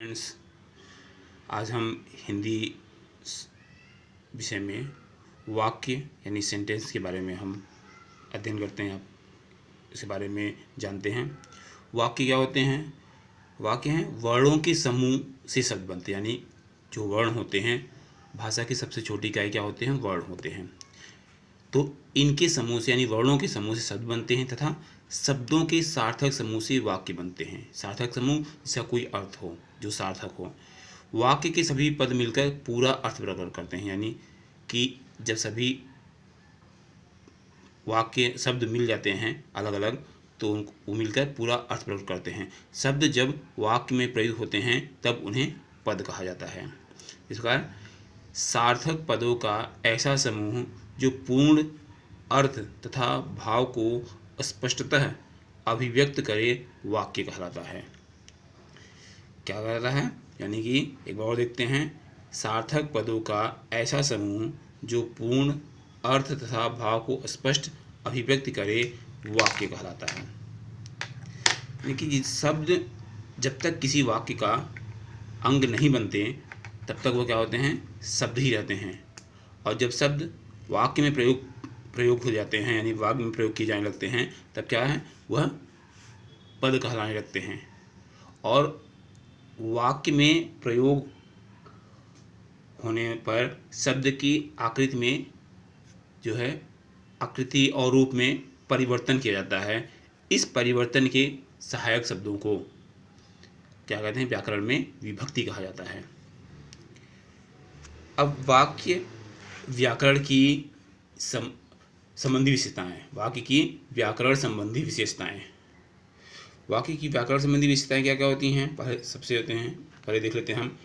Friends, आज हम हिंदी विषय में वाक्य यानी सेंटेंस के बारे में हम अध्ययन करते हैं। आप इसके बारे में जानते हैं। वाक्य क्या होते हैं? वाक्य हैं वर्णों के समूह से शब्द बनते हैं, यानी जो वर्ण होते हैं, भाषा की सबसे छोटी इकाई क्या होते हैं? वर्ण होते हैं। तो इनके समूह से यानी वर्णों के समूह से शब्द बनते हैं तथा शब्दों के सार्थक समूह से वाक्य बनते हैं। सार्थक समूह जिसका कोई अर्थ हो, जो सार्थक हो। वाक्य के सभी पद मिलकर पूरा अर्थ प्रकट करते हैं, यानी कि जब सभी वाक्य शब्द मिल जाते हैं अलग अलग, तो वो मिलकर पूरा अर्थ प्रकट करते हैं। शब्द जब वाक्य में प्रयुक्त होते हैं तब उन्हें पद कहा जाता है। इस प्रकार सार्थक पदों का ऐसा समूह जो पूर्ण अर्थ तथा भाव को स्पष्टतः अभिव्यक्त करे वाक्य कहलाता है। क्या कहलाता है? यानी कि एक बार और देखते हैं। सार्थक पदों का ऐसा समूह जो पूर्ण अर्थ तथा भाव को स्पष्ट अभिव्यक्त करे वाक्य कहलाता है। यानी कि शब्द जब तक किसी वाक्य का अंग नहीं बनते तब तक वो क्या होते हैं? शब्द ही रहते हैं। और जब शब्द वाक्य में प्रयोग हो जाते हैं, यानी वाक्य में प्रयोग किए जाने लगते हैं, तब क्या है? वह पद कहलाने लगते हैं। और वाक्य में प्रयोग होने पर शब्द की आकृति में जो है आकृति और रूप में परिवर्तन किया जाता है। इस परिवर्तन के सहायक शब्दों को क्या कहते हैं? व्याकरण में विभक्ति कहा जाता है। अब वाक्य व्याकरण की संबंधी विशेषताएं, वाक्य की व्याकरण संबंधी विशेषताएं। वाक्य की व्याकरण संबंधी विशेषताएं क्या क्या होती हैं? पहले देख लेते हैं हम।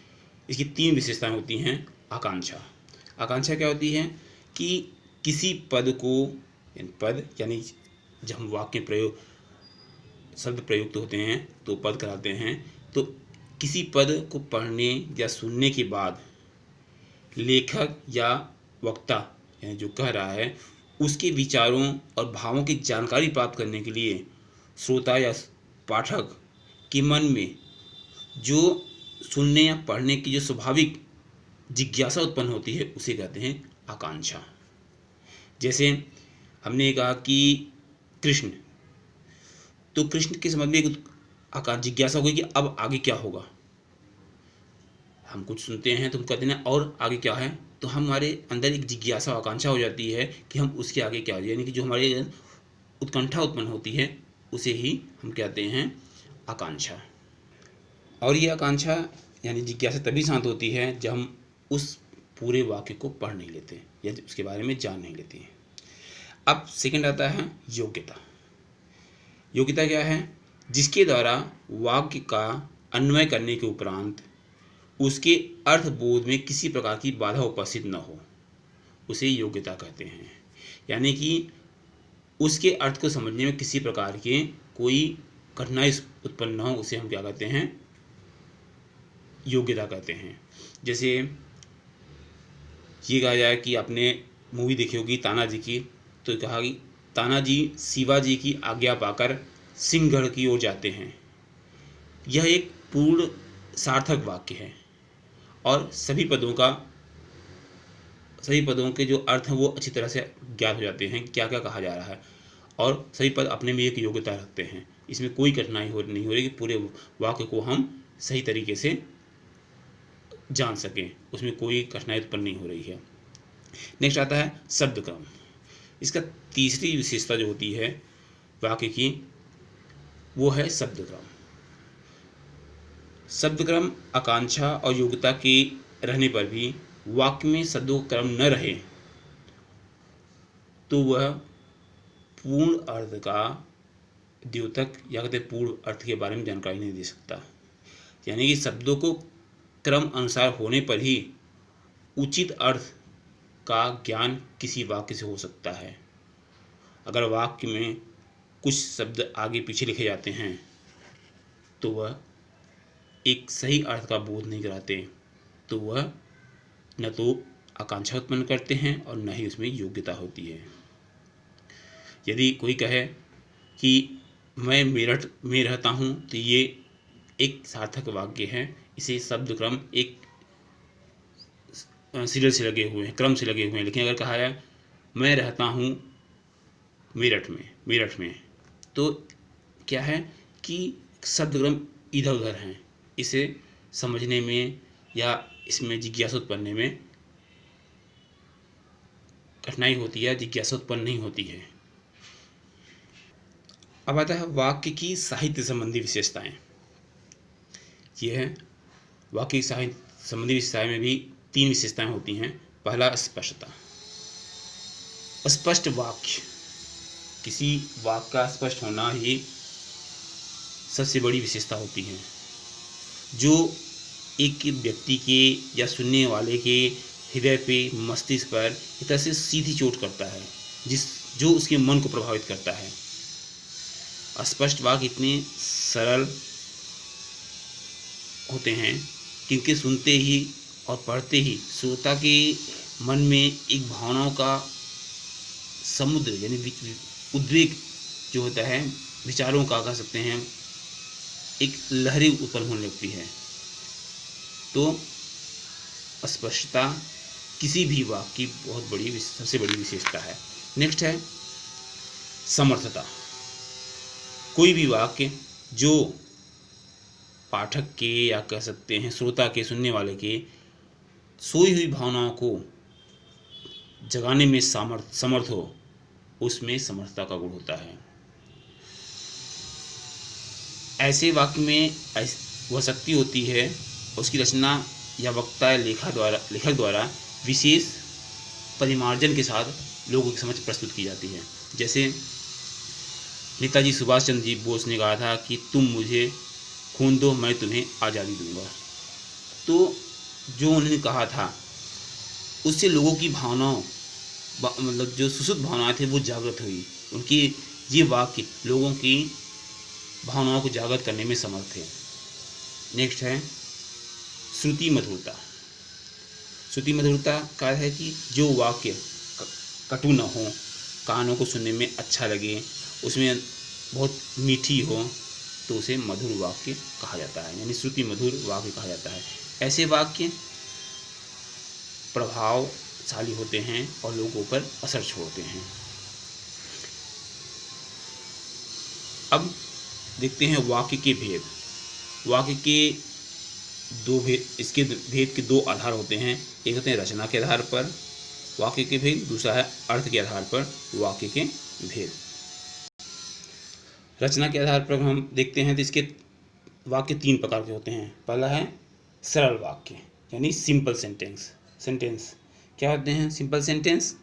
इसकी 3 विशेषताएं होती हैं। आकांक्षा। आकांक्षा क्या होती है? कि किसी पद को यानी जब हम वाक्य प्रयोग शब्द प्रयुक्त होते हैं तो पद कहलाते हैं। तो किसी पद को पढ़ने या सुनने के बाद लेखक या वक्ता यानी जो कह रहा है उसके विचारों और भावों की जानकारी प्राप्त करने के लिए श्रोता या पाठक के मन में जो सुनने या पढ़ने की जो स्वाभाविक जिज्ञासा उत्पन्न होती है उसे कहते हैं आकांक्षा। जैसे हमने कहा कि कृष्ण, तो कृष्ण के संबंध में एक जिज्ञासा होगी कि अब आगे क्या होगा। हम कुछ सुनते हैं तो हम कहते हैं और आगे क्या है, तो हमारे अंदर एक जिज्ञासा आकांक्षा हो जाती है कि हम उसके आगे क्या हो, यानी कि जो हमारे उत्कंठा उत्पन्न होती है उसे ही हम कहते हैं आकांक्षा। और ये आकांक्षा यानी जिज्ञासा तभी शांत होती है जब हम उस पूरे वाक्य को पढ़ नहीं लेते या उसके बारे में जान नहीं लेते हैं। अब सेकंड आता है योग्यता। योग्यता क्या है? जिसके द्वारा वाक्य का अन्वय करने के उपरांत उसके अर्थबोध में किसी प्रकार की बाधा उपस्थित न हो, उसे योग्यता कहते हैं। यानी कि उसके अर्थ को समझने में किसी प्रकार के कोई कठिनाई उत्पन्न न हो, उसे हम क्या कहते हैं? योग्यता कहते हैं। जैसे ये कहा जाए कि आपने मूवी देखी होगी तानाजी की, तो कहा कि तानाजी शिवाजी की आज्ञा पाकर सिंहगढ़ की ओर जाते हैं। यह एक पूर्ण सार्थक वाक्य है और सभी पदों के जो अर्थ हैं वो अच्छी तरह से ज्ञात हो जाते हैं, क्या क्या कहा जा रहा है। और सभी पद अपने में एक योग्यता रखते हैं। इसमें कोई कठिनाई नहीं हो रही कि पूरे वाक्य को हम सही तरीके से जान सकें, उसमें कोई कठिनाई उत्पन्न नहीं हो रही है। नेक्स्ट आता है शब्द क्रम। इसका तीसरी विशेषता जो होती है वाक्य की, वो है शब्द क्रम। शब्द क्रम आकांक्षा और योग्यता के रहने पर भी वाक्य में शब्दों का क्रम न रहे तो वह पूर्ण अर्थ का द्योतक या कहते पूर्ण अर्थ के बारे में जानकारी नहीं दे सकता। यानी कि शब्दों को क्रम अनुसार होने पर ही उचित अर्थ का ज्ञान किसी वाक्य से हो सकता है। अगर वाक्य में कुछ शब्द आगे पीछे लिखे जाते हैं तो वह एक सही अर्थ का बोध नहीं कराते, तो वह न तो आकांक्षा उत्पन्न करते हैं और न ही उसमें योग्यता होती है। यदि कोई कहे कि मैं मेरठ में रहता हूँ तो ये एक सार्थक वाक्य है, इसे शब्द क्रम एक सीरियल से लगे हुए हैं, क्रम से लगे हुए हैं। लेकिन अगर कहा जाए मैं रहता हूँ मेरठ में, तो क्या है कि शब्द क्रम इधर उधर हैं। इसे समझने में या इसमें जिज्ञासा उत्पन्न में कठिनाई होती है, जिज्ञासा उत्पन्न नहीं होती है। अब आता है वाक्य की साहित्य संबंधी विशेषताएं। ये है वाक्य की साहित्य संबंधी विशेषताएं में भी 3 विशेषताएं होती हैं। पहला स्पष्टता। स्पष्ट वाक्य, किसी वाक्य का स्पष्ट होना ही सबसे बड़ी विशेषता होती है, जो एक व्यक्ति के या सुनने वाले के हृदय पे, मस्तिष्क पर एक तरह से सीधी चोट करता है, जो उसके मन को प्रभावित करता है। स्पष्ट वाक्य इतने सरल होते हैं कि इनके सुनते ही और पढ़ते ही श्रोता के मन में एक भावनाओं का समुद्र यानी उद्वेग जो होता है, विचारों का कह सकते हैं, एक लहरें उत्पन्न होने लगती है। तो स्पष्टता किसी भी वाक्य की बहुत बड़ी सबसे बड़ी विशेषता है। नेक्स्ट है समर्थता। कोई भी वाक्य जो पाठक के या कह सकते हैं श्रोता के, सुनने वाले के सोई हुई भावनाओं को जगाने में समर्थ हो, उसमें समर्थता का गुण होता है। ऐसे वाक्य में वह शक्ति होती है, उसकी रचना या वक्ता या लेखक द्वारा विशेष परिमार्जन के साथ लोगों के समक्ष प्रस्तुत की जाती है। जैसे नेताजी सुभाष चंद्र जी बोस ने कहा था कि तुम मुझे खून दो, मैं तुम्हें आज़ादी दूंगा। तो जो उन्होंने कहा था उससे लोगों की भावनाओं, मतलब जो सुसुप्त भावनाएं थे, वो जागृत हुई। उनकी ये वाक्य लोगों की भावनाओं को जागृत करने में समर्थ है। नेक्स्ट है श्रुति मधुरता। श्रुति मधुरता का है कि जो वाक्य कटु न हो, कानों को सुनने में अच्छा लगे, उसमें बहुत मीठी हो, तो उसे मधुर वाक्य कहा जाता है, यानी श्रुति मधुर वाक्य कहा जाता है। ऐसे वाक्य प्रभावशाली होते हैं और लोगों पर असर छोड़ते हैं। अब देखते हैं वाक्य के भेद। वाक्य के दो भेद, इसके भेद के 2 आधार होते हैं। एक होते हैं रचना के आधार पर वाक्य के भेद, दूसरा है अर्थ के आधार पर वाक्य के भेद। रचना के आधार पर हम देखते हैं तो इसके वाक्य 3 प्रकार के होते हैं। पहला है सरल वाक्य, यानी सिंपल सेंटेंस। क्या होते हैं सिंपल सेंटेंस?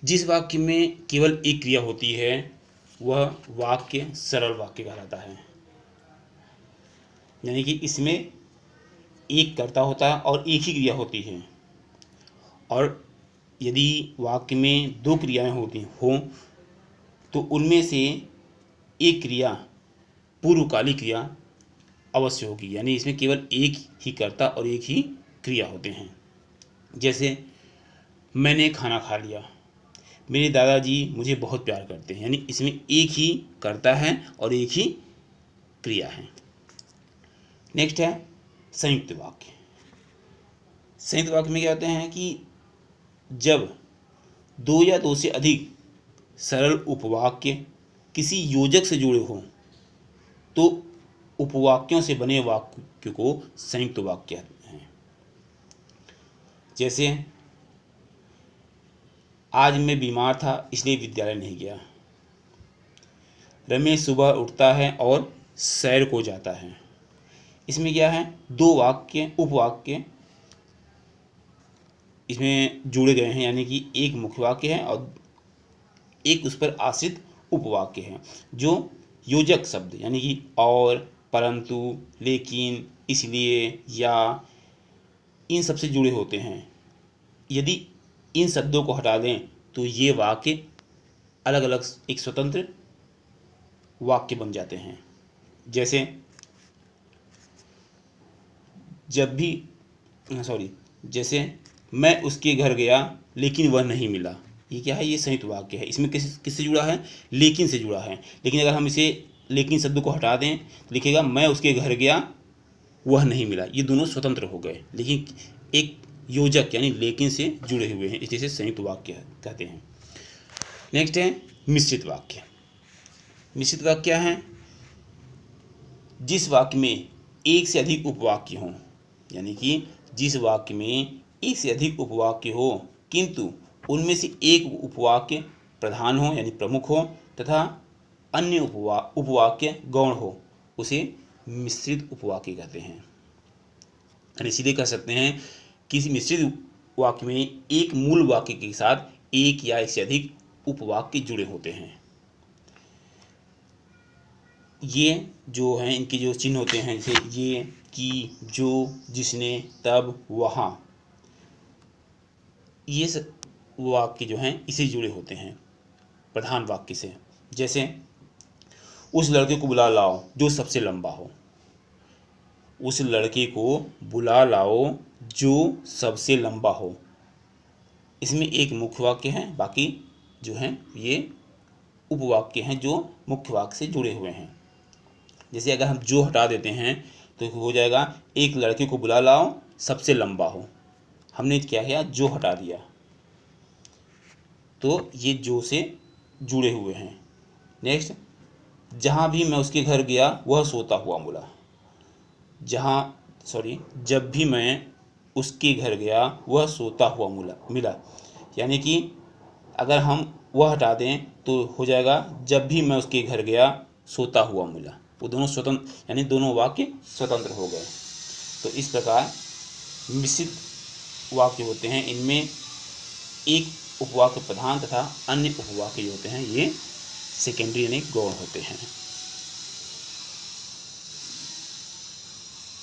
जिस वाक्य में केवल एक क्रिया होती है वह वाक्य सरल वाक्य कहलाता है। यानी कि इसमें एक कर्ता होता है और एक ही क्रिया होती है। और यदि वाक्य में 2 क्रियाएं होती हो तो उनमें से एक क्रिया पूर्वकालिक क्रिया अवश्य होगी, यानी इसमें केवल एक ही कर्ता और एक ही क्रिया होते हैं। जैसे मैंने खाना खा लिया, मेरे दादाजी मुझे बहुत प्यार करते हैं, यानी इसमें एक ही कर्ता है और एक ही क्रिया है। नेक्स्ट है संयुक्त वाक्य। संयुक्त वाक्य में क्या होते हैं कि जब 2 या 2 से अधिक सरल उपवाक्य किसी योजक से जुड़े हों तो उपवाक्यों से बने वाक्य को संयुक्त वाक्य कहते हैं। जैसे आज मैं बीमार था इसलिए विद्यालय नहीं गया। रमेश सुबह उठता है और सैर को जाता है। इसमें क्या है 2 वाक्य उपवाक्य इसमें जुड़े गए हैं, यानी कि एक मुख्य वाक्य है और एक उस पर आश्रित उपवाक्य है जो योजक शब्द यानी कि और, परंतु, लेकिन, इसलिए, या इन सबसे जुड़े होते हैं। यदि इन शब्दों को हटा दें तो ये वाक्य अलग अलग एक स्वतंत्र वाक्य बन जाते हैं। जैसे जैसे मैं उसके घर गया लेकिन वह नहीं मिला। ये क्या है? ये संयुक्त वाक्य है। इसमें किससे जुड़ा है? लेकिन से जुड़ा है। लेकिन अगर हम इसे लेकिन शब्द को हटा दें तो लिखेगा मैं उसके घर गया वह नहीं मिला, ये दोनों स्वतंत्र हो गए, लेकिन एक योजक यानी लेकिन से जुड़े हुए हैं, इसे संयुक्त वाक्य कहते हैं। नेक्स्ट है मिश्रित वाक्य। मिश्रित वाक्य क्या है? जिस वाक्य में एक से अधिक उपवाक्य हों, यानी कि जिस वाक्य में एक से अधिक उपवाक्य हो किंतु उनमें से एक उपवाक्य प्रधान हो यानी प्रमुख हो तथा अन्य उपवाक्य गौण हो, उसे मिश्रित उपवाक्य कहते हैं। यानी सीधे कह सकते हैं किसी मिश्रित वाक्य में एक मूल वाक्य के साथ एक या एक से अधिक उपवाक्य जुड़े होते हैं। ये जो हैं इनके जो चिन्ह होते हैं, जैसे ये, कि, जो, जिसने, तब, वहाँ, ये सब वाक्य जो हैं इसे जुड़े होते हैं प्रधान वाक्य से। जैसे उस लड़के को बुला लाओ जो सबसे लंबा हो, उस लड़के को बुला लाओ जो सबसे लंबा हो, इसमें एक मुख्य वाक्य है, बाकी जो हैं ये उपवाक्य हैं जो मुख्य वाक्य से जुड़े हुए हैं। जैसे अगर हम जो हटा देते हैं तो हो जाएगा एक लड़के को बुला लाओ सबसे लंबा हो, हमने क्या किया, जो हटा दिया, तो ये जो से जुड़े हुए हैं। नेक्स्ट, जहाँ भी मैं उसके घर गया वह सोता हुआ मिला, जब भी मैं उसके घर गया वह सोता हुआ मिला, यानी कि अगर हम वह हटा दें तो हो जाएगा जब भी मैं उसके घर गया सोता हुआ मिला। वो दोनों स्वतंत्र यानी दोनों वाक्य स्वतंत्र हो गए। तो इस प्रकार मिश्रित वाक्य होते हैं, इनमें एक उपवाक्य प्रधान तथा अन्य उपवाक्य जो होते हैं ये सेकेंडरी यानी गौण होते हैं।